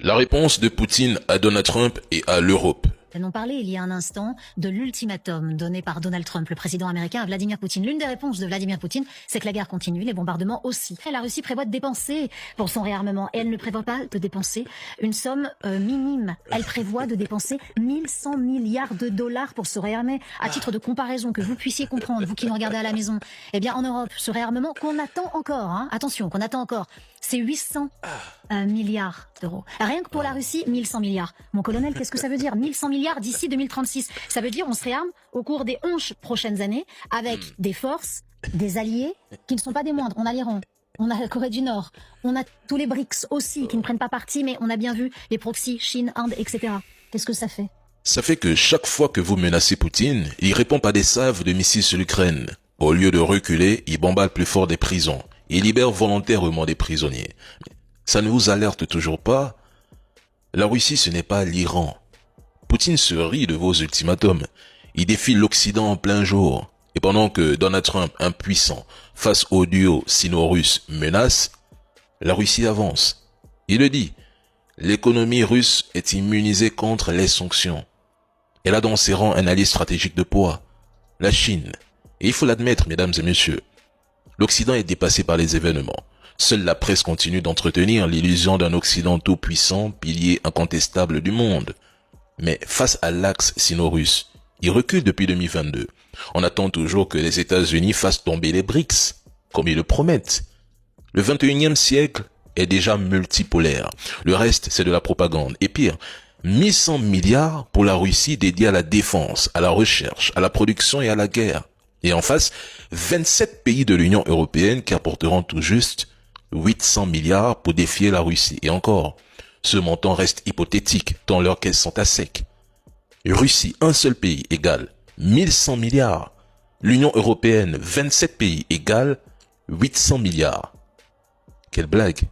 La réponse de Poutine à Donald Trump et à l'Europe. Nous avons parlé il y a un instant de l'ultimatum donné par Donald Trump, le président américain, à Vladimir Poutine. L'une des réponses de Vladimir Poutine, c'est que la guerre continue, les bombardements aussi. Et la Russie prévoit de dépenser pour son réarmement et elle ne prévoit pas de dépenser une somme minime. Elle prévoit de dépenser 1100 milliards de dollars pour se réarmer. À titre de comparaison, que vous puissiez comprendre, vous qui nous regardez à la maison, eh bien en Europe, ce réarmement qu'on attend encore, attention, qu'on attend encore, c'est 800 milliards d'euros. Rien que pour la Russie, 1100 milliards. Mon colonel, qu'est-ce que ça veut dire 1100 milliards d'ici 2036. Ça veut dire on se réarme au cours des 11 prochaines années avec des forces, des alliés qui ne sont pas des moindres. On a l'Iran, on a la Corée du Nord, on a tous les BRICS aussi qui ne prennent pas parti, mais on a bien vu les proxys, Chine, Inde, etc. Qu'est-ce que ça fait? Ça fait que chaque fois que vous menacez Poutine, il répond par des salves de missiles sur l'Ukraine. Au lieu de reculer, il bombarde plus fort des prisons. Il libère volontairement des prisonniers. Ça ne vous alerte toujours pas? La Russie, ce n'est pas l'Iran. Poutine se rit de vos ultimatums. Il défie l'Occident en plein jour. Et pendant que Donald Trump, impuissant, face au duo sino-russe, menace, la Russie avance. Il le dit, l'économie russe est immunisée contre les sanctions. Elle a dans ses rangs un allié stratégique de poids, la Chine. Et il faut l'admettre, mesdames et messieurs, l'Occident est dépassé par les événements. Seule la presse continue d'entretenir l'illusion d'un Occident tout puissant, pilier incontestable du monde. Mais face à l'axe sino-russe, il recule depuis 2022. On attend toujours que les États-Unis fassent tomber les BRICS, comme ils le promettent. Le 21e siècle est déjà multipolaire. Le reste, c'est de la propagande. Et pire, 1100 milliards pour la Russie dédiés à la défense, à la recherche, à la production et à la guerre. Et en face, 27 pays de l'Union européenne qui apporteront tout juste 800 milliards pour défier la Russie. Et encore, ce montant reste hypothétique tant leurs caisses sont à sec. Russie, un seul pays égale 1100 milliards. L'Union européenne, 27 pays égale 800 milliards. Quelle blague!